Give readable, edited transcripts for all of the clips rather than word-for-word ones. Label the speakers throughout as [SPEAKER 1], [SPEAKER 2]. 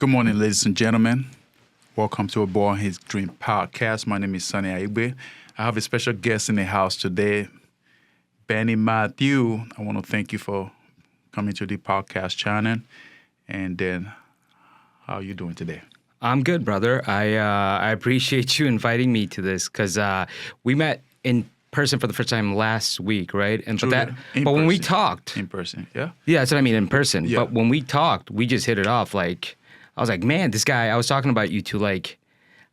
[SPEAKER 1] Good morning, ladies and gentlemen. Welcome to A Boy and His Dream podcast. My name is Sonny Aigbe. I have a special guest in the house today, Benny Mathew. I want to thank you for coming to the podcast channel. And then, how are you doing today?
[SPEAKER 2] I'm good, brother. I appreciate you inviting me to this because we met in person for the first time last week, right? And when we talked
[SPEAKER 1] in person, yeah,
[SPEAKER 2] that's what I mean, in person.
[SPEAKER 1] Yeah.
[SPEAKER 2] But when we talked, we just hit it off. Like, I was like, man, this guy. I was talking about you to like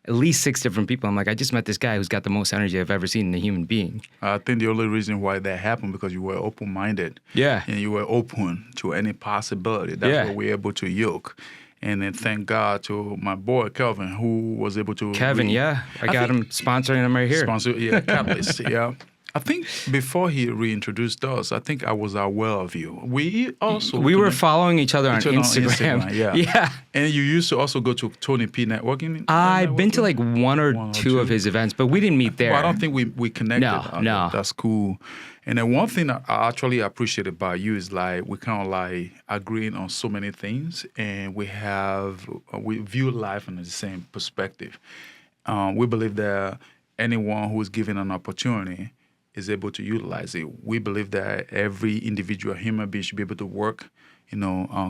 [SPEAKER 2] at least 6 different people. I'm like, I just met this guy who's got the most energy I've ever seen in a human being.
[SPEAKER 1] I think the only reason why that happened because you were open-minded.
[SPEAKER 2] Yeah.
[SPEAKER 1] And you were open to any possibility. That's what we're able to yoke. And then thank God to my boy, Kelvin, who was able to...
[SPEAKER 2] Kevin, I got him sponsoring him right here.
[SPEAKER 1] Catalyst, yeah. I think before he reintroduced us, I think I was aware of you. We
[SPEAKER 2] were following each other on Instagram.
[SPEAKER 1] Yeah. And you used to also go to Tony P networking?
[SPEAKER 2] I've been to like one or two of his events, but we didn't meet there.
[SPEAKER 1] Well, I don't think we connected.
[SPEAKER 2] No.
[SPEAKER 1] That's cool. And then one thing I actually appreciate about you is like we kind of like agreeing on so many things, and we view life in the same perspective. We believe that anyone who is given an opportunity is able to utilize it. We believe that every individual human being should be able to work,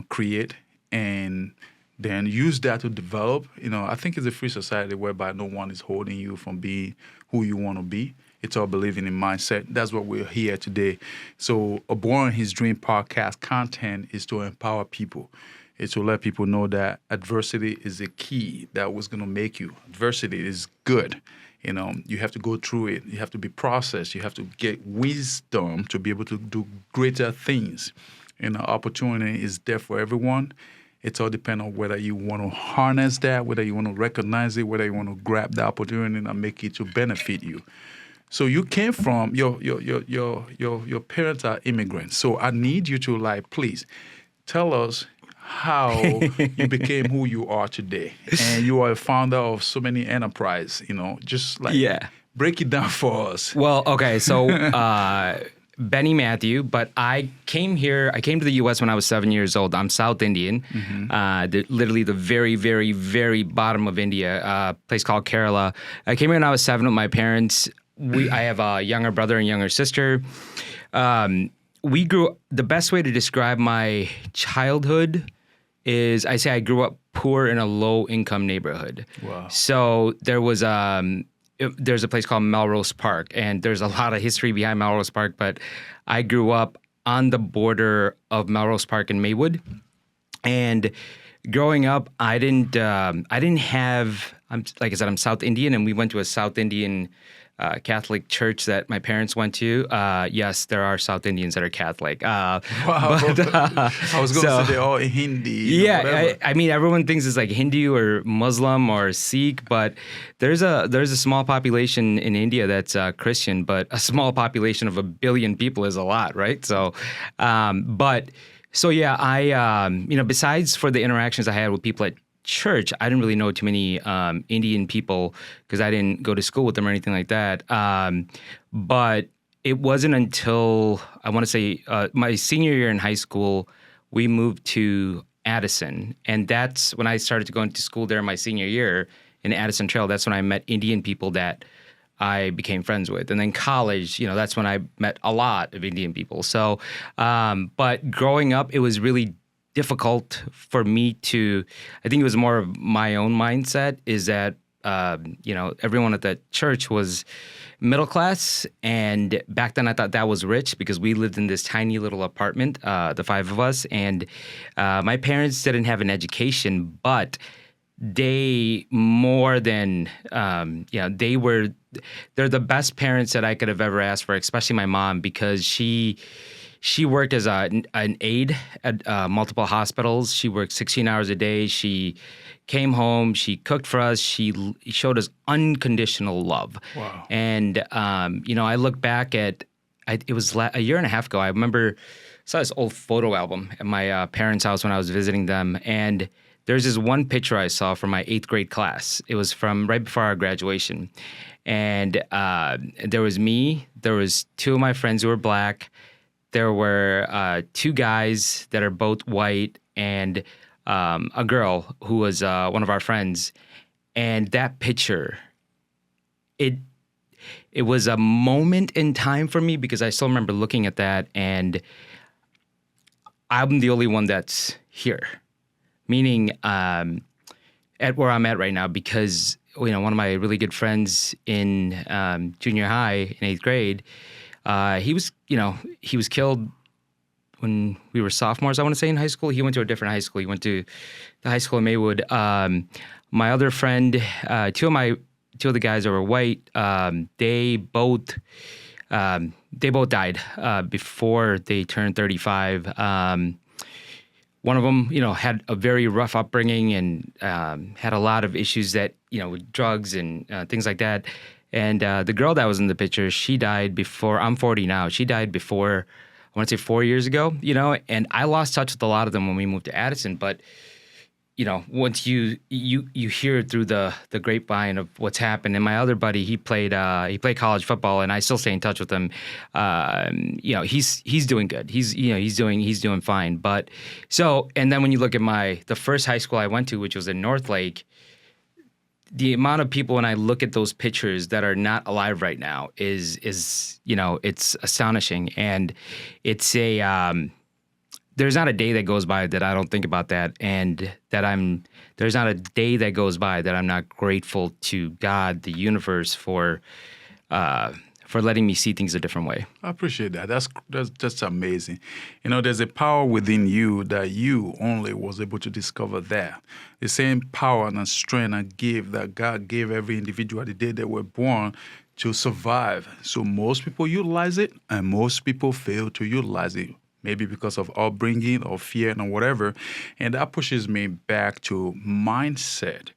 [SPEAKER 1] create, and then use that to develop. I think it's a free society whereby no one is holding you from being who you want to be. It's all believing in mindset. That's what we're here today. So A Boy and His Dream podcast content is to empower people. It's to let people know that adversity is a key that was going to make you. Adversity is good. You have to go through it. You have to be processed. You have to get wisdom to be able to do greater things. And the opportunity is there for everyone. It's all depends on whether you want to harness that, whether you want to recognize it, whether you want to grab the opportunity and make it to benefit you. So you came from your parents are immigrants. So I need you to please tell us how you became who you are today. And you are a founder of so many enterprises, break it down for us.
[SPEAKER 2] Well, okay, so Benny Mathew, but I came to the U.S. when I was 7 years old. I'm South Indian, literally the very, very, very bottom of India, a place called Kerala. I came here when I was 7 with my parents. I have a younger brother and younger sister. We grew. The best way to describe my childhood is I say I grew up poor in a low-income neighborhood.
[SPEAKER 1] Wow.
[SPEAKER 2] So there's a place called Melrose Park, and there's a lot of history behind Melrose Park, but I grew up on the border of Melrose Park and Maywood. And growing up, I didn't have, like I said, I'm South Indian, and we went to a South Indian Catholic church that my parents went to. Yes, there are South Indians that are Catholic.
[SPEAKER 1] Wow. But, I was going to say they're all Hindi.
[SPEAKER 2] Yeah, I mean, everyone thinks it's like Hindu or Muslim or Sikh, but there's a small population in India that's Christian, but a small population of 1 billion people is a lot, right? So, I, besides for the interactions I had with people at church, I didn't really know too many Indian people because I didn't go to school with them or anything like that. But it wasn't until, I want to say, my senior year in high school, we moved to Addison. And that's when I started to go into school there my senior year in Addison Trail. That's when I met Indian people that I became friends with. And then college, that's when I met a lot of Indian people. So, but growing up, it was really difficult for me to, I think it was more of my own mindset is that, everyone at that church was middle class. And back then I thought that was rich because we lived in this tiny little apartment, the 5 of us. And my parents didn't have an education, but they more than, they're the best parents that I could have ever asked for, especially my mom, because she worked as an aide at multiple hospitals. She worked 16 hours a day. She came home. She cooked for us. She showed us unconditional love.
[SPEAKER 1] Wow.
[SPEAKER 2] And, I look back at, it was a year and a half ago. I remember, I saw this old photo album at my parents' house when I was visiting them. And there's this one picture I saw from my 8th grade class. It was from right before our graduation. And there was me. There was 2 of my friends who were black. There were 2 guys that are both white, and a girl who was one of our friends, and that picture, it was a moment in time for me because I still remember looking at that, and I'm the only one that's here, meaning at where I'm at right now, because one of my really good friends in junior high in 8th grade, he was killed when we were sophomores, I want to say, in high school. He went to a different high school. He went to the high school in Maywood. My other friend, two of the guys that were white, they both died before they turned 35. One of them, had a very rough upbringing and had a lot of issues that, with drugs and things like that. And the girl that was in the picture, she died before. I'm 40 now. She died before, I want to say 4 years ago, and I lost touch with a lot of them when we moved to Addison. But, once you hear through the grapevine of what's happened. And my other buddy, he played college football, and I still stay in touch with him. He's doing good. He's doing fine. But and then when you look at the first high school I went to, which was in Northlake, the amount of people when I look at those pictures that are not alive right now is it's astonishing. And it's there's not a day that goes by that I don't think about that, and there's not a day that goes by that I'm not grateful to God, the universe, for letting me see things a different way.
[SPEAKER 1] I appreciate that. That's just amazing. There's a power within you that you only was able to discover that. The same power and strength and gift that God gave every individual the day they were born to survive. So most people utilize it, and most people fail to utilize it. Maybe because of upbringing or fear and whatever. And that pushes me back to mindset.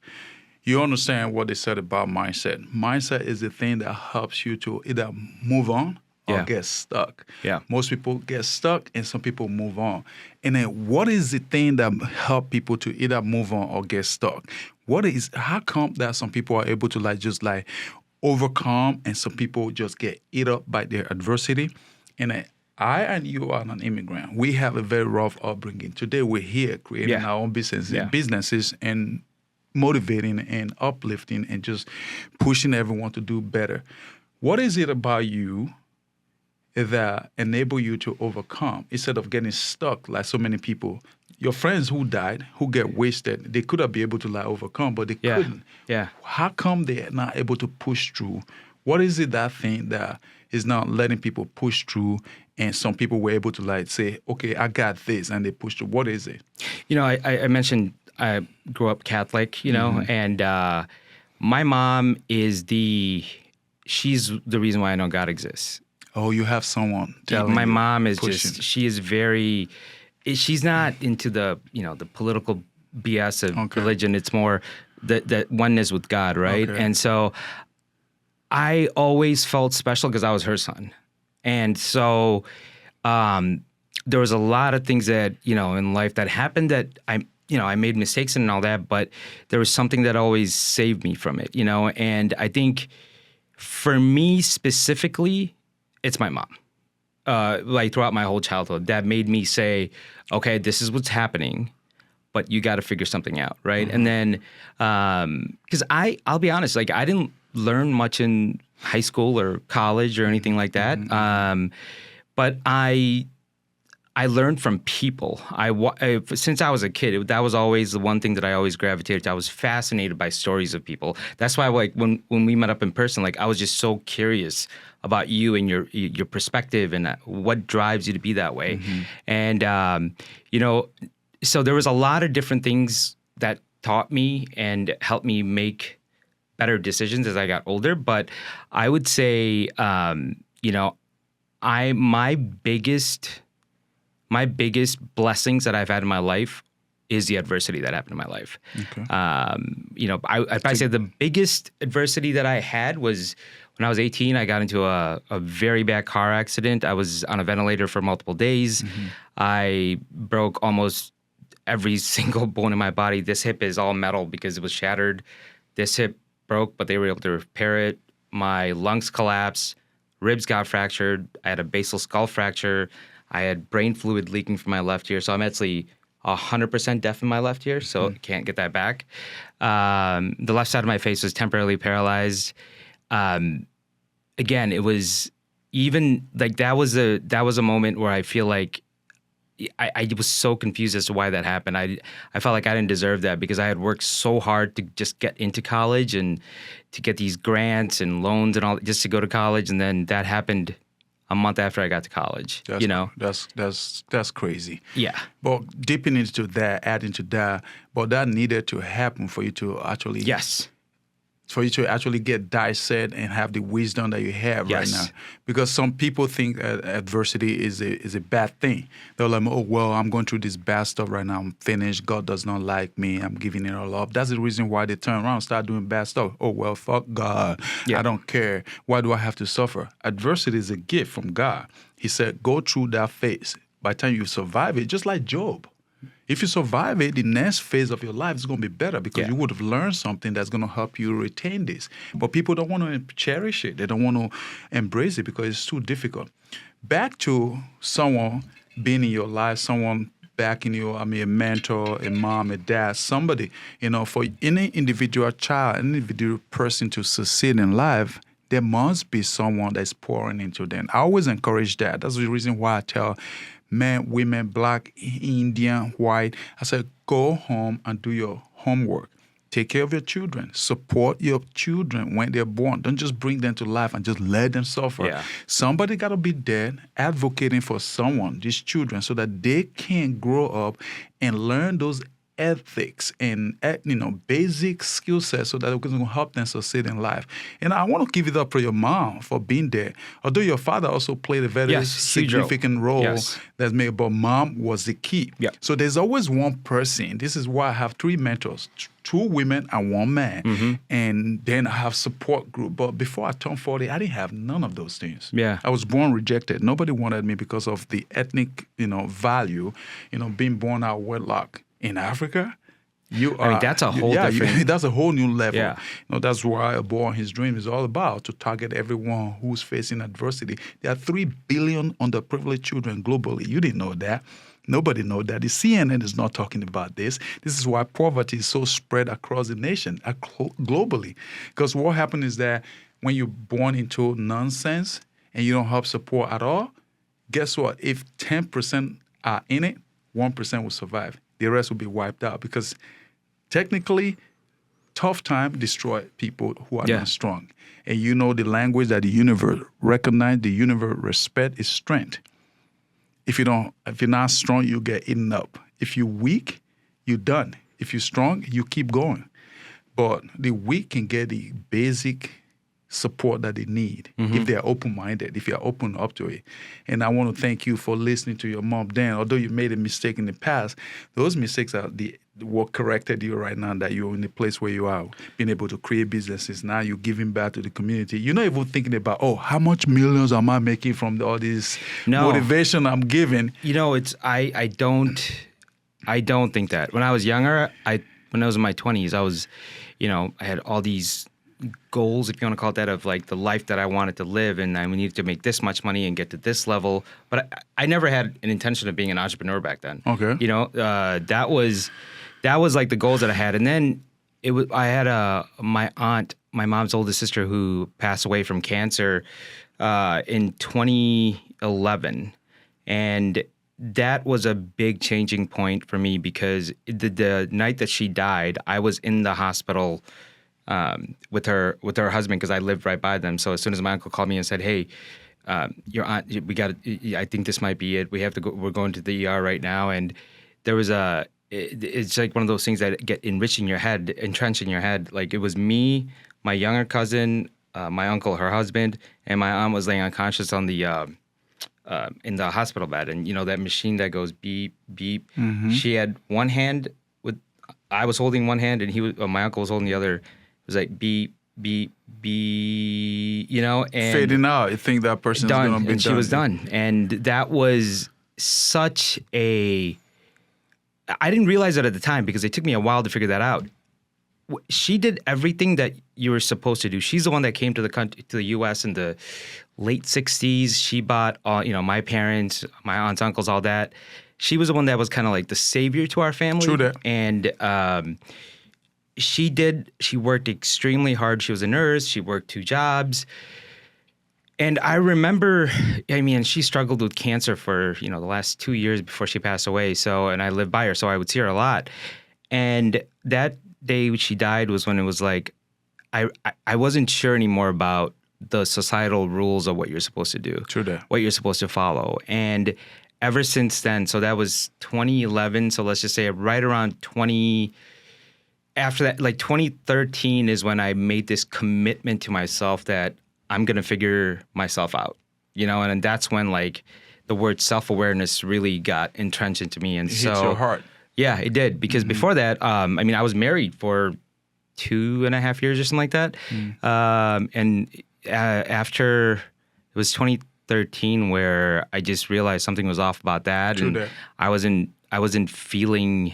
[SPEAKER 1] You understand what they said about mindset. Mindset is the thing that helps you to either move on or get stuck.
[SPEAKER 2] Yeah.
[SPEAKER 1] Most people get stuck and some people move on. And then what is the thing that help people to either move on or get stuck? How come that some people are able to just overcome and some people just get eat up by their adversity? And I and you are an immigrant. We have a very rough upbringing. Today we're here creating our own businesses and motivating and uplifting and just pushing everyone to do better. What is it about you that enable you to overcome instead of getting stuck like so many people? Your friends who died, who get wasted, they could have been able to overcome, but they couldn't.
[SPEAKER 2] Yeah.
[SPEAKER 1] How come they're not able to push through? What is it that thing that is not letting people push through, and some people were able to say, okay, I got this, and they push through? What is it?
[SPEAKER 2] I mentioned I grew up Catholic, and my mom she's the reason why I know God exists.
[SPEAKER 1] Oh, you have someone telling
[SPEAKER 2] my
[SPEAKER 1] you,
[SPEAKER 2] mom is
[SPEAKER 1] pushing.
[SPEAKER 2] she's not into the political BS of religion. It's more the oneness with God, right?
[SPEAKER 1] Okay.
[SPEAKER 2] And so I always felt special because I was her son. And so there was a lot of things that, in life that happened that I made mistakes and all that, but there was something that always saved me from it, And I think for me specifically, it's my mom. Throughout my whole childhood, that made me say, okay, this is what's happening, but you got to figure something out, right? Mm-hmm. And then, because I'll be honest, I didn't learn much in high school or college or anything like that. Mm-hmm. But I learned from people. Since I was a kid, that was always the one thing that I always gravitated to. I was fascinated by stories of people. That's why, when we met up in person, I was just so curious about you and your perspective and what drives you to be that way. Mm-hmm. And so there was a lot of different things that taught me and helped me make better decisions as I got older. But I would say, my biggest blessings that I've had in my life is the adversity that happened in my life. Okay. I'd say the biggest adversity that I had was when I was 18. I got into a very bad car accident. I was on a ventilator for multiple days. Mm-hmm. I broke almost every single bone in my body. This hip is all metal because it was shattered. This hip broke, but they were able to repair it. My lungs collapsed. Ribs got fractured. I had a basal skull fracture. I had brain fluid leaking from my left ear. So I'm actually 100% deaf in my left ear, so can't get that back. The left side of my face was temporarily paralyzed. Again, it was even like that was a moment where I feel like I was so confused as to why that happened. I felt like I didn't deserve that because I had worked so hard to just get into college and to get these grants and loans and all just to go to college, and then that happened a month after I got to college.
[SPEAKER 1] That's crazy.
[SPEAKER 2] Yeah.
[SPEAKER 1] But dipping into that, adding to that, but that needed to happen for you to actually get dissect and have the wisdom that you have right now. Because some people think adversity is a bad thing. They're like, oh, well, I'm going through this bad stuff right now. I'm finished. God does not like me. I'm giving it all up. That's the reason why they turn around and start doing bad stuff. Oh, well, fuck God. I don't care. Why do I have to suffer? Adversity is a gift from God. He said, go through that phase. By the time you survive it, just like Job. If you survive it, the next phase of your life is going to be better because you would have learned something that's going to help you retain this. But people don't want to cherish it. They don't want to embrace it because it's too difficult. Back to someone being in your life, someone backing you, a mentor, a mom, a dad, somebody, for any individual child, any individual person to succeed in life, there must be someone that's pouring into them. I always encourage that. That's the reason why I tell men, women, black, Indian, white. I said, go home and do your homework. Take care of your children. Support your children when they're born. Don't just bring them to life and just let them suffer. Yeah. Somebody got to be there advocating for someone, these children, so that they can grow up and learn those ethics and basic skill sets so that it can help them succeed in life. And I want to give it up for your mom for being there. Although your father also played a very significant role that's made, but mom was the key. So there's always one person. This is why I have 3 mentors, 2 women and 1 man. And then I have support group. But before I turned 40, I didn't have none of those things. I was born rejected. Nobody wanted me because of the ethnic, value, being born out of wedlock. In Africa,
[SPEAKER 2] that's a whole different...
[SPEAKER 1] that's a whole new level. That's why A Boy and His Dream is all about, to target everyone who's facing adversity. There are 3 billion underprivileged children globally. You didn't know that. Nobody knows that. The CNN is not talking about this. This is why poverty is so spread across the nation, globally. Because what happens is that when you're born into nonsense and you don't have support at all, guess what? If 10% are in it, 1% will survive. The rest will be wiped out because technically, tough time destroy people who are not strong. And the language that the universe recognize, the universe respect is strength. If you're not strong, you get eaten up. If you're weak, you're done. If you're strong, you keep going. But the weak can get the basic support that they need if they're open-minded, if you're open up to it. And I want to thank you for listening to your mom then. Although you made a mistake in the past, those mistakes are what corrected you right now, that you're in the place where you are, being able to create businesses. Now you're giving back to the community. You're not even thinking about, how much millions am I making from all this motivation I'm giving?
[SPEAKER 2] I don't think that. When I was younger, when I was in my 20s, I was, I had all these goals, if you want to call it that, of like the life that I wanted to live, and I needed to make this much money and get to this level. But I never had an intention of being an entrepreneur back then.
[SPEAKER 1] Okay.
[SPEAKER 2] That was like the goals that I had. And then I had my aunt, my mom's oldest sister, who passed away from cancer in 2011. And that was a big changing point for me because the night that she died, I was in the hospital with her husband because I lived right by them. So as soon as my uncle called me and said, "Hey, your aunt, I think this might be it. We have to go. We're going to the ER right now." And there was it's like one of those things that get entrenched in your head. Like it was me, my younger cousin, my uncle, her husband, and my aunt was laying unconscious on the in the hospital bed. And that machine that goes beep beep. She had one hand I was holding one hand, and my uncle was holding the other. It was like beep, beep, beep, and
[SPEAKER 1] fading out. I think that person's
[SPEAKER 2] done,
[SPEAKER 1] going to be
[SPEAKER 2] and
[SPEAKER 1] done.
[SPEAKER 2] she was done. And that was such I didn't realize that at the time because it took me a while to figure that out. She did everything that you were supposed to do. She's the one that came to the U.S. in the late 60s. She bought all, my parents, my aunts, uncles, all that. she was the one that was kind of like the savior to our family.
[SPEAKER 1] True that.
[SPEAKER 2] And she worked extremely hard. She was a nurse. She worked 2 jobs. And I remember, I mean, she struggled with cancer for, the last 2 years before she passed away. So, and I lived by her, so I would see her a lot. And that day she died was when it was like, I wasn't sure anymore about the societal rules of what you're supposed to do.
[SPEAKER 1] True that.
[SPEAKER 2] What you're supposed to follow. And ever since then, so that was 2011. So let's just say right around after that, like 2013 is when I made this commitment to myself that I'm going to figure myself out, and that's when like the word self-awareness really got entrenched into me. And
[SPEAKER 1] it hits your heart.
[SPEAKER 2] Yeah, it did. Because before that, I was married for 2.5 years or something like that. And after, it was 2013 where I just realized something was off about that.
[SPEAKER 1] True
[SPEAKER 2] and
[SPEAKER 1] that.
[SPEAKER 2] I wasn't feeling,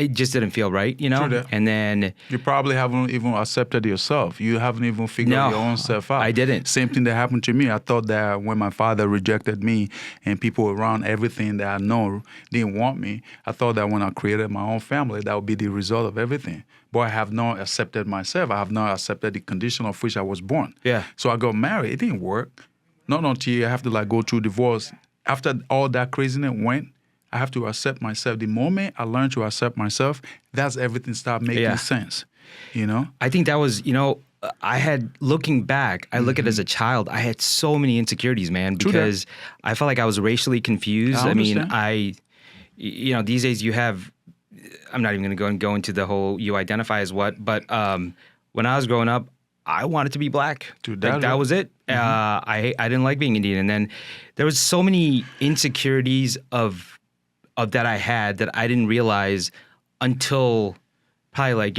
[SPEAKER 2] it just didn't feel right,
[SPEAKER 1] True that.
[SPEAKER 2] And then
[SPEAKER 1] You probably haven't even accepted yourself. You haven't even figured your own self out.
[SPEAKER 2] I didn't.
[SPEAKER 1] Same thing that happened to me. I thought that when my father rejected me and people around everything that I know didn't want me, I thought that when I created my own family, that would be the result of everything. But I have not accepted myself. I have not accepted the condition of which I was born.
[SPEAKER 2] Yeah.
[SPEAKER 1] So I got married. It didn't work. Not until I have to go through divorce. After all that craziness went, I have to accept myself. The moment I learn to accept myself, that's everything start making sense,
[SPEAKER 2] I think that was, I had, looking back, I look at it as a child, I had so many insecurities, man, because I felt like I was racially confused.
[SPEAKER 1] I
[SPEAKER 2] mean,
[SPEAKER 1] understand.
[SPEAKER 2] these days you have, I'm not even going to go into the whole you identify as what, but when I was growing up, I wanted to be black.
[SPEAKER 1] Dude,
[SPEAKER 2] that was it. I didn't like being Indian. And then there was so many insecurities of that I had that I didn't realize until probably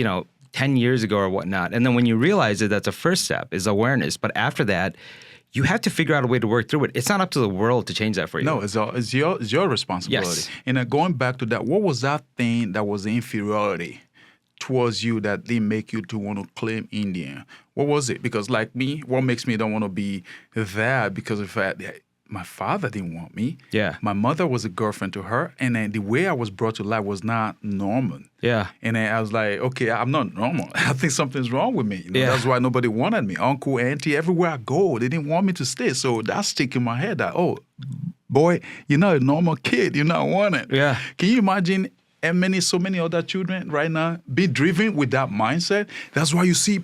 [SPEAKER 2] 10 years ago or whatnot. And then when you realize it, that's a first step, is awareness. But after that, you have to figure out a way to work through it. It's not up to the world to change that for you.
[SPEAKER 1] No, it's your responsibility.
[SPEAKER 2] Yes.
[SPEAKER 1] And going back to that, what was that thing that was inferiority towards you that didn't make you to want to claim Indian? What was it? Because like me, what makes me don't want to be that because of the fact that my father didn't want me.
[SPEAKER 2] Yeah.
[SPEAKER 1] My mother was a girlfriend to her. And then the way I was brought to life was not normal.
[SPEAKER 2] Yeah.
[SPEAKER 1] And then I was like, okay, I'm not normal. I think something's wrong with me.
[SPEAKER 2] Yeah.
[SPEAKER 1] That's why nobody wanted me. Uncle, auntie, everywhere I go, they didn't want me to stay. So that's sticking in my head that, oh, boy, you're not a normal kid. You're not wanted.
[SPEAKER 2] Yeah.
[SPEAKER 1] Can you imagine so many other children right now be driven with that mindset? That's why you see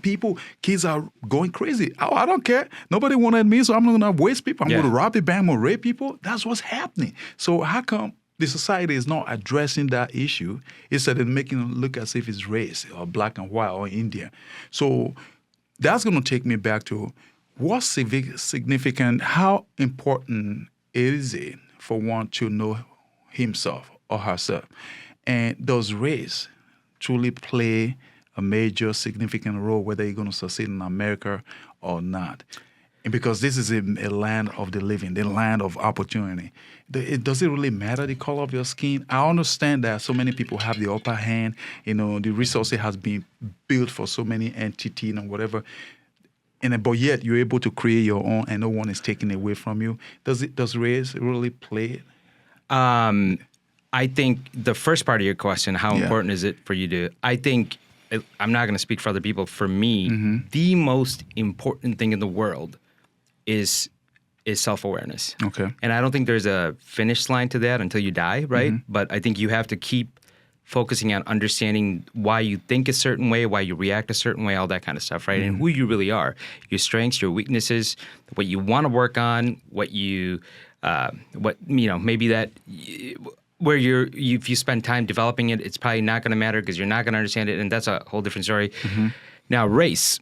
[SPEAKER 1] kids are going crazy. Oh, I don't care. Nobody wanted me, so I'm not going to waste people. I'm going to rob a bank, I'm going to rape people. That's what's happening. So how come the society is not addressing that issue instead of making it look as if it's race or black and white or India? So that's going to take me back to what's significant, how important is it for one to know himself or herself? And does race truly play a major, significant role, whether you're going to succeed in America or not? And because this is a land of the living, the land of opportunity. Does it really matter the color of your skin? I understand that so many people have the upper hand. The resources has been built for so many entities and whatever. But yet you're able to create your own, and no one is taking it away from you. Does race really play it?
[SPEAKER 2] I think the first part of your question, how important is it for you to, I think, I'm not going to speak for other people. For me, the most important thing in the world is self-awareness.
[SPEAKER 1] Okay.
[SPEAKER 2] And I don't think there's a finish line to that until you die, right? But I think you have to keep focusing on understanding why you think a certain way, why you react a certain way, all that kind of stuff, right? And who you really are, your strengths, your weaknesses, what you want to work on, maybe that... where if you spend time developing it, it's probably not going to matter because you're not going to understand it, and that's a whole different story. Now, race.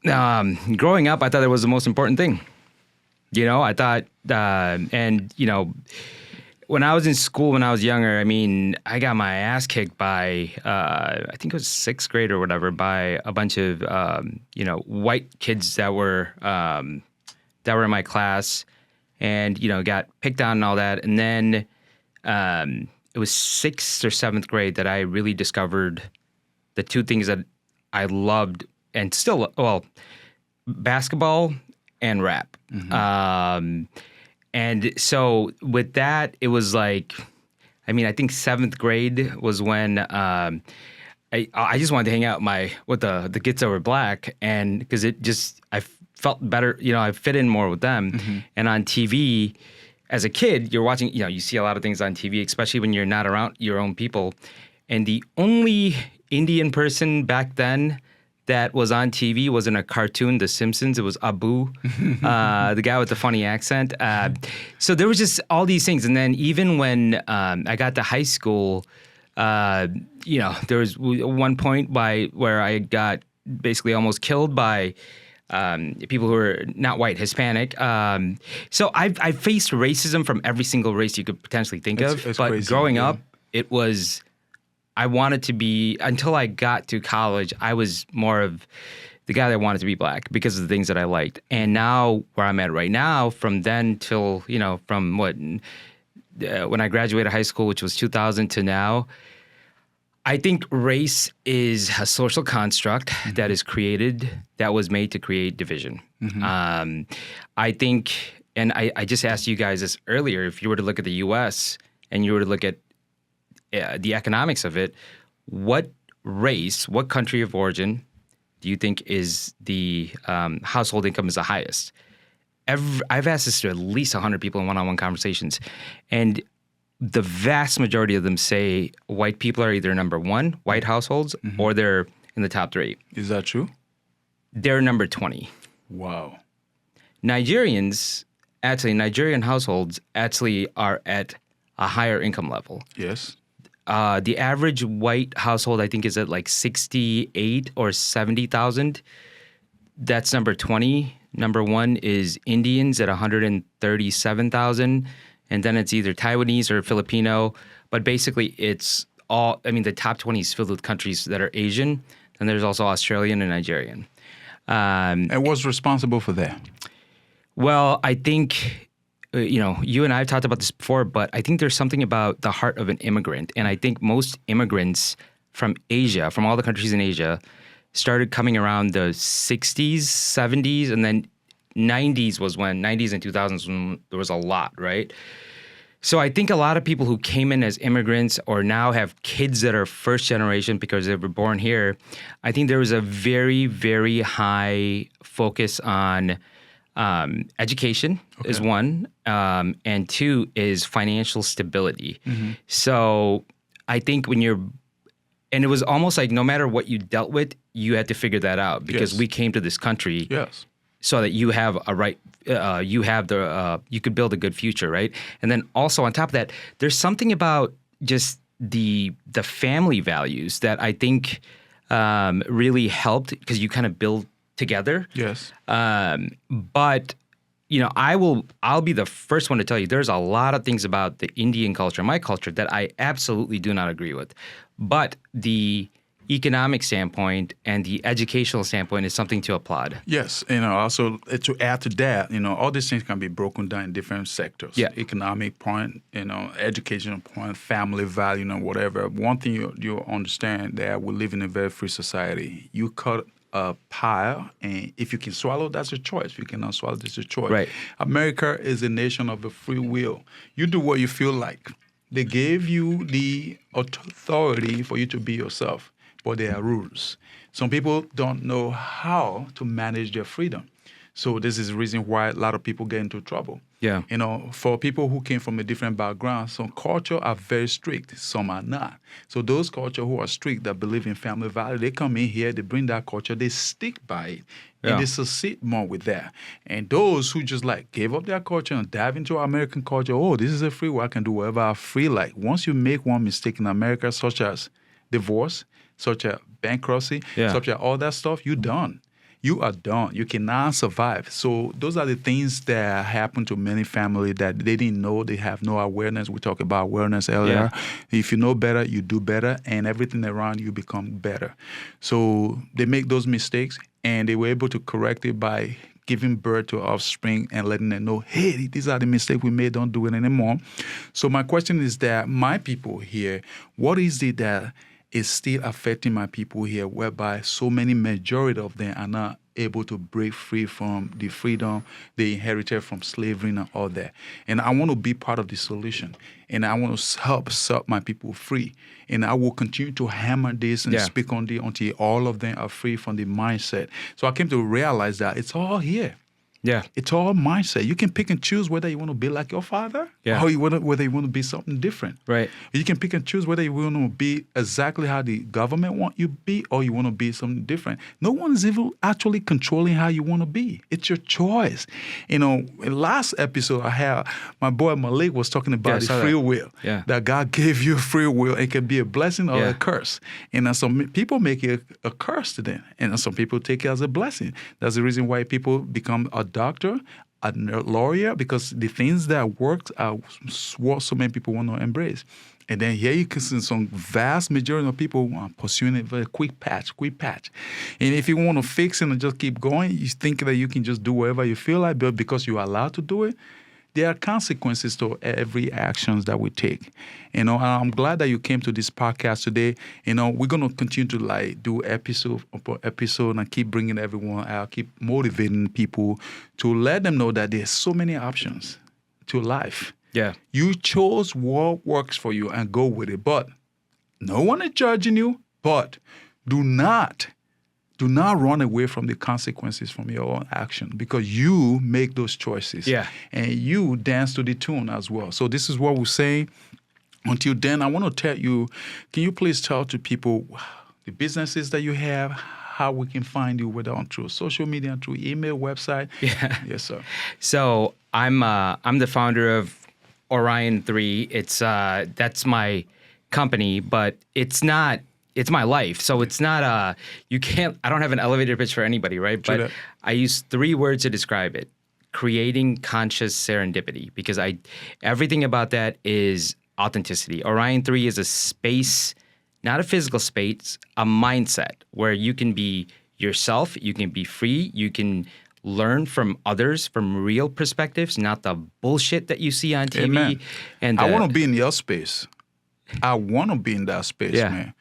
[SPEAKER 2] Growing up, I thought it was the most important thing. I thought, when I was in school, when I was younger, I got my ass kicked by, I think it was 6th grade or whatever, by a bunch of, white kids that were in my class, and, got picked on and all that. And then it was 6th or 7th grade that I really discovered the two things that I loved and still, basketball and rap. And so with that, it was like, I mean, I think 7th grade was when I just wanted to hang out with the kids that were black, and because I felt better, I fit in more with them.
[SPEAKER 1] Mm-hmm.
[SPEAKER 2] And on TV, as a kid, you're watching, you see a lot of things on TV, especially when you're not around your own people. And the only Indian person back then that was on TV was in a cartoon, The Simpsons. It was Abu, the guy with the funny accent. So there was just all these things. And then even when I got to high school, there was one point where I got basically almost killed by people who are not white, Hispanic. So I faced racism from every single race you could potentially think of. But
[SPEAKER 1] crazy,
[SPEAKER 2] growing
[SPEAKER 1] yeah.
[SPEAKER 2] up, it was, I wanted to be, until I got to college, I was more of the guy that wanted to be black because of the things that I liked. And now where I'm at right now, from then till, from when I graduated high school, which was 2000 to now, I think race is a social construct that is created, that was made to create division.
[SPEAKER 1] Mm-hmm.
[SPEAKER 2] I think, and I just asked you guys this earlier, if you were to look at the U.S. and you were to look at the economics of it, what country of origin do you think is the household income is the highest? I've asked this to at least 100 people in one-on-one conversations, and the vast majority of them say white people are either number one, white households, or they're in the top 3.
[SPEAKER 1] Is that true?
[SPEAKER 2] They're number 20.
[SPEAKER 1] Wow.
[SPEAKER 2] Nigerian households actually are at a higher income level.
[SPEAKER 1] Yes.
[SPEAKER 2] The average white household, I think, is at like 68 or 70,000. That's number 20. Number 1 is Indians at 137,000. And then it's either Taiwanese or Filipino. But basically, it's all, the top 20 is filled with countries that are Asian. And there's also Australian and Nigerian.
[SPEAKER 1] And what's responsible for that?
[SPEAKER 2] Well, I think, you and I have talked about this before, but I think there's something about the heart of an immigrant. And I think most immigrants from Asia, from all the countries in Asia, started coming around the 60s, 70s, and then 90s and 2000s when there was a lot, right? So I think a lot of people who came in as immigrants or now have kids that are first generation because they were born here, I think there was a very, very high focus on education is one, and 2 is financial stability. So I think and it was almost like no matter what you dealt with, you had to figure that out because we came to this country so that you have you could build a good future, right? And then also on top of that, there's something about just the family values that I think really helped because you kind of build together.
[SPEAKER 1] Yes.
[SPEAKER 2] But I'll be the first one to tell you there's a lot of things about the Indian culture, my culture, that I absolutely do not agree with. But the economic standpoint and the educational standpoint is something to applaud.
[SPEAKER 1] Yes, also to add to that, all these things can be broken down in different sectors.
[SPEAKER 2] Yeah.
[SPEAKER 1] Economic point, educational point, family value, whatever. One thing you understand that we live in a very free society. You cut a pie, and if you can swallow, that's a choice. If you cannot swallow, that's a choice.
[SPEAKER 2] Right.
[SPEAKER 1] America is a nation of the free will. You do what you feel like. They gave you the authority for you to be yourself, but there are rules. Some people don't know how to manage their freedom. So this is the reason why a lot of people get into trouble.
[SPEAKER 2] Yeah.
[SPEAKER 1] For people who came from a different background, some culture are very strict, some are not. So those culture who are strict that believe in family value, they come in here, they bring that culture, they stick by it, and they succeed more with that. And those who just gave up their culture and dive into American culture, oh, this is a free world, I can do whatever I feel like. Once you make one mistake in America, such as divorce, such as bankruptcy, such as all that stuff, you're done. You are done. You cannot survive. So those are the things that happen to many families that they didn't know. They have no awareness. We talked about awareness earlier.
[SPEAKER 2] Yeah.
[SPEAKER 1] If you know better, you do better, and everything around you become better. So they make those mistakes, and they were able to correct it by giving birth to offspring and letting them know, hey, these are the mistakes we made. Don't do it anymore. So my question is that my people here, what is it that is still affecting my people here, whereby so many majority of them are not able to break free from the freedom they inherited from slavery and all that. And I want to be part of the solution. And I want to help set my people free. And I will continue to hammer this and speak on it until all of them are free from the mindset. So I came to realize that it's all here.
[SPEAKER 2] Yeah.
[SPEAKER 1] It's all mindset. You can pick and choose whether you want to be like your father or whether you want to be something different.
[SPEAKER 2] Right.
[SPEAKER 1] You can pick and choose whether you want to be exactly how the government want you to be or you want to be something different. No one's even actually controlling how you want to be. It's your choice. You know, in last episode I had, my boy Malik was talking about the free will.
[SPEAKER 2] Yeah.
[SPEAKER 1] That God gave you free will. It can be a blessing or a curse. And some people make it a curse to them. And some people take it as a blessing. That's the reason why people become a doctor, a lawyer, because the things that worked are what so many people want to embrace. And then here you can see some vast majority of people pursuing it for a quick patch. And if you want to fix it and just keep going, you think that you can just do whatever you feel like, but because you're allowed to do it, there are consequences to every actions that we take. You know, I'm glad that you came to this podcast today. You know, we're going to continue to like do episode upon episode and keep bringing everyone out, keep motivating people to let them know that there's so many options to life.
[SPEAKER 2] Yeah.
[SPEAKER 1] You chose what works for you and go with it. But no one is judging you, but do not run away from the consequences from your own action because you make those choices.
[SPEAKER 2] Yeah.
[SPEAKER 1] And you dance to the tune as well. So this is what we're saying. Until then, I want to tell you, can you please tell to people the businesses that you have, how we can find you, whether on through social media, through email, website?
[SPEAKER 2] Yeah.
[SPEAKER 1] Yes, sir.
[SPEAKER 2] So I'm the founder of Orion3. It's that's my company, but it's not. It's my life. So it's not I don't have an elevator pitch for anybody, right? But I use 3 words to describe it. Creating conscious serendipity, because everything about that is authenticity. Orion3 is a space, not a physical space, a mindset where you can be yourself, you can be free, you can learn from others from real perspectives, not the bullshit that you see on TV.
[SPEAKER 1] Amen.
[SPEAKER 2] And
[SPEAKER 1] I want to be in your space. I want to be in that space, man.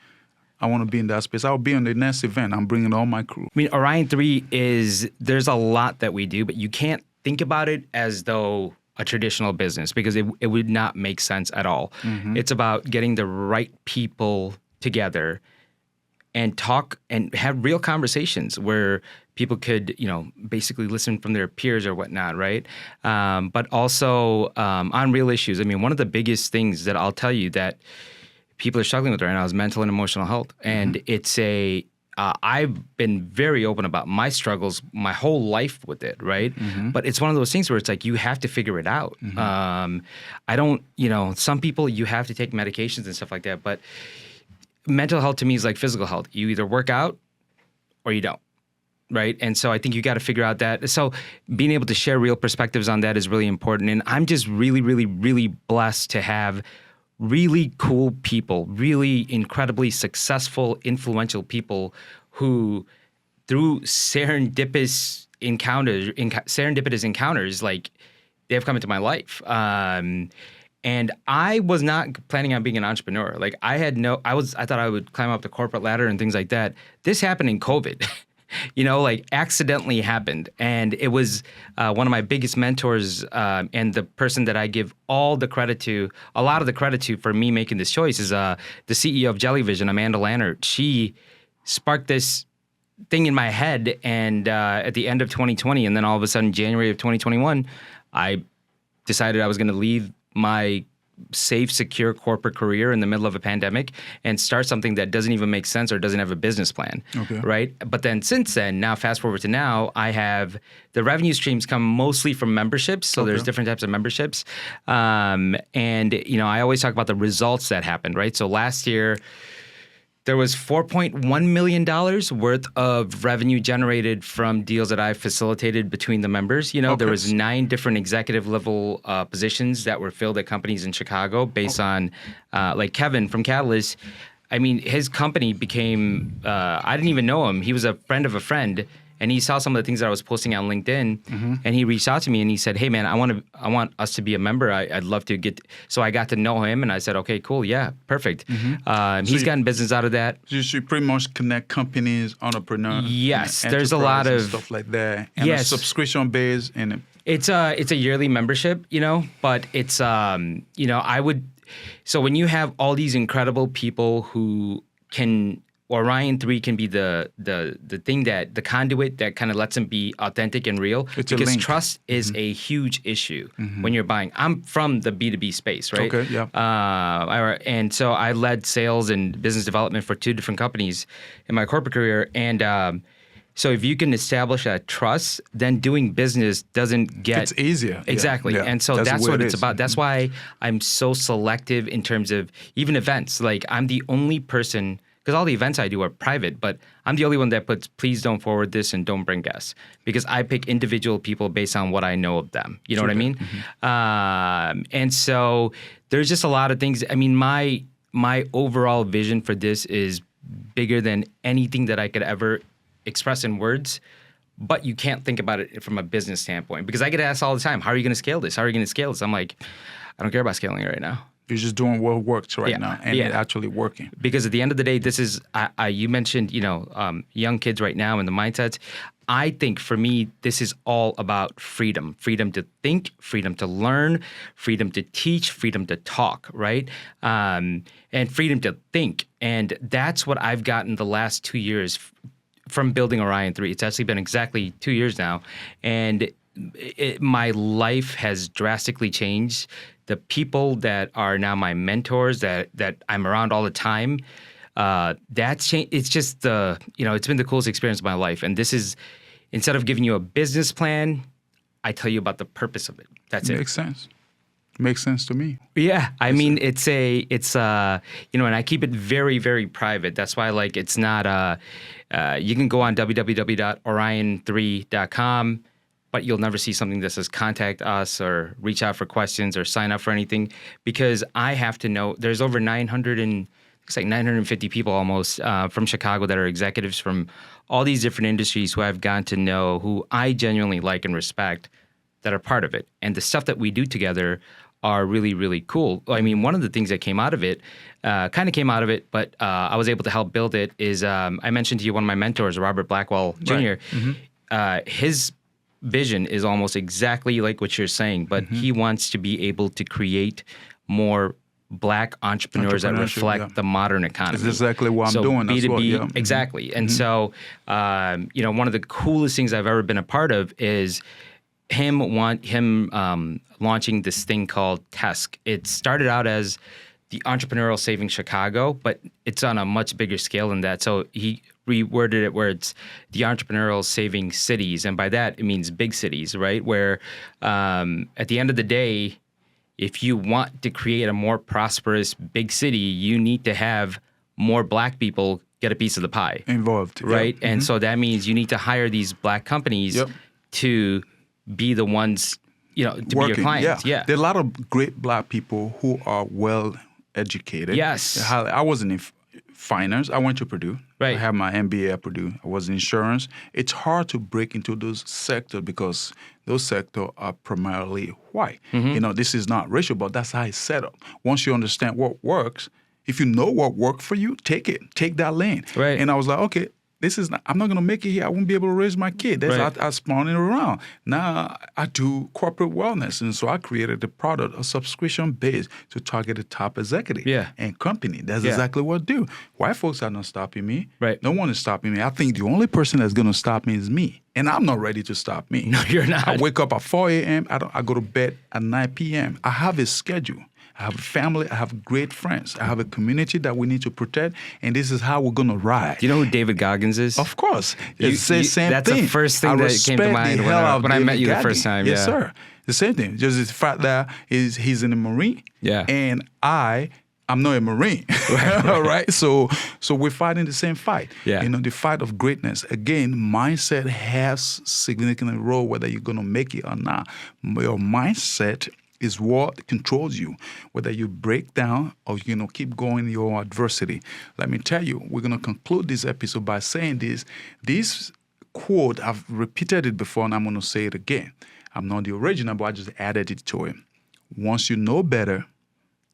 [SPEAKER 1] I want to be in that space. I'll be on the next event. I'm bringing all my crew.
[SPEAKER 2] I mean, Orion3 there's a lot that we do, but you can't think about it as though a traditional business because it would not make sense at all. Mm-hmm. It's about getting the right people together and talk and have real conversations where people could, basically listen from their peers or whatnot, right? But also on real issues. I mean, one of the biggest things that I'll tell you that people are struggling with right now is mental and emotional health. And it's I've been very open about my struggles my whole life with it, right? Mm-hmm. But it's one of those things where it's like you have to figure it out. Mm-hmm. I don't, some people you have to take medications and stuff like that, but mental health to me is like physical health. You either work out or you don't, right? And so I think you got to figure out that. So being able to share real perspectives on that is really important. And I'm just really, really, really blessed to have really cool people, really incredibly successful, influential people who, through serendipitous encounters, like they've come into my life. And I was not planning on being an entrepreneur. Like I thought I would climb up the corporate ladder and things like that. This happened in COVID. Accidentally happened. And it was one of my biggest mentors and the person that I give a lot of the credit to for me making this choice is the CEO of Jellyvision, Amanda Lannert. She sparked this thing in my head and at the end of 2020, and then all of a sudden, January of 2021, I decided I was going to leave my safe, secure corporate career in the middle of a pandemic and start something that doesn't even make sense or doesn't have a business plan, right? But then since then, now fast forward to now, I have the revenue streams come mostly from memberships. So there's different types of memberships. And, I always talk about the results that happened, right? So last year, there was $4.1 million worth of revenue generated from deals that I facilitated between the members. There was 9 different executive level positions that were filled at companies in Chicago based on, like Kevin from Catalyst. I mean, his company became, I didn't even know him. He was a friend of a friend. and he saw some of the things that I was posting on LinkedIn, and he reached out to me and he said, "Hey man, I want us to be a member. I'd love to get." So I got to know him, and I said, "Okay, cool, yeah, perfect." He's gotten business out of that.
[SPEAKER 1] So you pretty much connect companies, entrepreneurs.
[SPEAKER 2] Yes, there's a lot of
[SPEAKER 1] stuff like that, and a subscription base, and
[SPEAKER 2] it's a yearly membership, but it's I would. So when you have all these incredible people who can, Orion3 can be the thing that the conduit that kind of lets them be authentic and real, because trust is a huge issue when you're buying. I'm from the B2B space, right?
[SPEAKER 1] Okay, yeah.
[SPEAKER 2] And so I led sales and business development for 2 different companies in my corporate career, and so if you can establish that trust, then doing business doesn't get...
[SPEAKER 1] It's easier.
[SPEAKER 2] Exactly.
[SPEAKER 1] Yeah.
[SPEAKER 2] And so that's what it's about. That's why I'm so selective in terms of even events. Like, I'm the only person, because all the events I do are private, but I'm the only one that puts, please don't forward this and don't bring guests. Because I pick individual people based on what I know of them. You know what I mean? And so there's just a lot of things. I mean, my overall vision for this is bigger than anything that I could ever express in words, but you can't think about it from a business standpoint, because I get asked all the time, how are you going to scale this? How are you going to scale this? I'm like, I don't care about scaling it right now.
[SPEAKER 1] You're just doing what works right now, and it's actually working.
[SPEAKER 2] Because at the end of the day, this is, you mentioned, young kids right now and the mindsets. I think for me, this is all about freedom. Freedom to think, freedom to learn, freedom to teach, freedom to talk, right? And freedom to think. And that's what I've gotten the last 2 years from building Orion3. It's actually been exactly 2 years now. And my life has drastically changed. The people that are now my mentors, that I'm around all the time, that's changed. It's just it's been the coolest experience of my life. And this is, instead of giving you a business plan, I tell you about the purpose of it. That's it.
[SPEAKER 1] Makes sense. Makes sense to me.
[SPEAKER 2] Yeah, I mean, it's and I keep it very, very private. That's why, like, it's not, you can go on www.orion3.com, but you'll never see something that says contact us or reach out for questions or sign up for anything, because I have to know, there's over 950 people almost from Chicago that are executives from all these different industries who I've gotten to know, who I genuinely like and respect, that are part of it. And the stuff that we do together are really, really cool. I mean, one of the things that came out of it, but I was able to help build it, is I mentioned to you one of my mentors, Robert Blackwell Jr. Right. His vision is almost exactly like what you're saying, but he wants to be able to create more Black entrepreneurs that reflect the modern economy.
[SPEAKER 1] That's exactly what I'm doing.
[SPEAKER 2] B2B,
[SPEAKER 1] as well, yeah.
[SPEAKER 2] Exactly. And so, one of the coolest things I've ever been a part of is him launching this thing called TESC. It started out as the Entrepreneurial Saving Chicago, but it's on a much bigger scale than that. So he reworded it where it's the Entrepreneurial Saving Cities. And by that, it means big cities, right? Where at the end of the day, if you want to create a more prosperous big city, you need to have more Black people get a piece of the pie.
[SPEAKER 1] Involved.
[SPEAKER 2] Right?
[SPEAKER 1] Yeah.
[SPEAKER 2] And so that means you need to hire these Black companies to be the ones, to
[SPEAKER 1] working,
[SPEAKER 2] be your clients. Yeah.
[SPEAKER 1] There are a lot of great Black people who are well educated.
[SPEAKER 2] Yes.
[SPEAKER 1] I wasn't in finance. I went to Purdue.
[SPEAKER 2] Right.
[SPEAKER 1] I have my MBA at Purdue. I was in insurance. It's hard to break into those sectors because those sectors are primarily white. This is not racial, but that's how it's set up. Once you understand what works, if you know what worked for you, take it. Take that lane.
[SPEAKER 2] Right.
[SPEAKER 1] And I was like, okay, I'm not going to make it here. I won't be able to raise my kid. I spun it around. Now I do corporate wellness. And so I created the product, a subscription base to target the top executive and company. That's exactly what I do. White folks are not stopping me.
[SPEAKER 2] Right.
[SPEAKER 1] No one is stopping me. I think the only person that's going to stop me is me. And I'm not ready to stop me.
[SPEAKER 2] No, you're not.
[SPEAKER 1] I wake up at 4 a.m. I go to bed at 9 p.m. I have a schedule. I have a family. I have great friends. I have a community that we need to protect, and this is how we're going to ride.
[SPEAKER 2] Do you know who David Goggins is?
[SPEAKER 1] Of course. It's the same
[SPEAKER 2] that's
[SPEAKER 1] thing.
[SPEAKER 2] The first thing that came to mind when I met you the first time.
[SPEAKER 1] Yes, sir. The same thing. Just the fact that he's in the Marine, and I'm not a Marine, right? So we're fighting the same fight.
[SPEAKER 2] Yeah.
[SPEAKER 1] The fight of greatness. Again, mindset has significant role whether you're going to make it or not. Your mindset is what controls you, whether you break down or keep going in your adversity. Let me tell you, we're going to conclude this episode by saying this. These quote, I've repeated it before and I'm going to say it again. I'm not the original, but I just added it to it. Once you know better,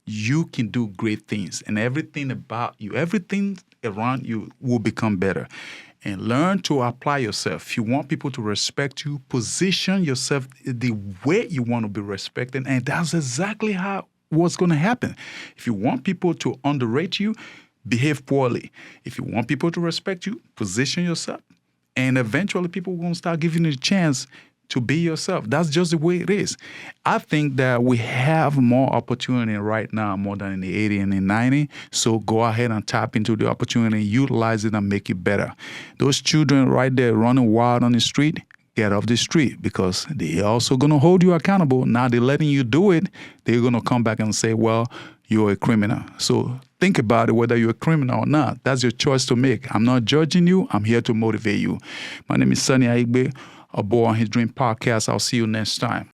[SPEAKER 1] you can do great things, and everything about you, everything around you will become better. And learn to apply yourself. If you want people to respect you, position yourself the way you want to be respected, and that's exactly how what's going to happen. If you want people to underrate you, behave poorly. If you want people to respect you, position yourself, and eventually people will start giving you a chance to be yourself. That's just the way it is. I think that we have more opportunity right now, more than in the 80s and the 90s. So go ahead and tap into the opportunity, utilize it, and make it better. Those children right there running wild on the street, get off the street, because they're also going to hold you accountable. Now they're letting you do it. They're going to come back and say, well, you're a criminal. So think about it, whether you're a criminal or not. That's your choice to make. I'm not judging you. I'm here to motivate you. My name is Sunny Aigbe, aboard on His Dream Podcast. I'll see you next time.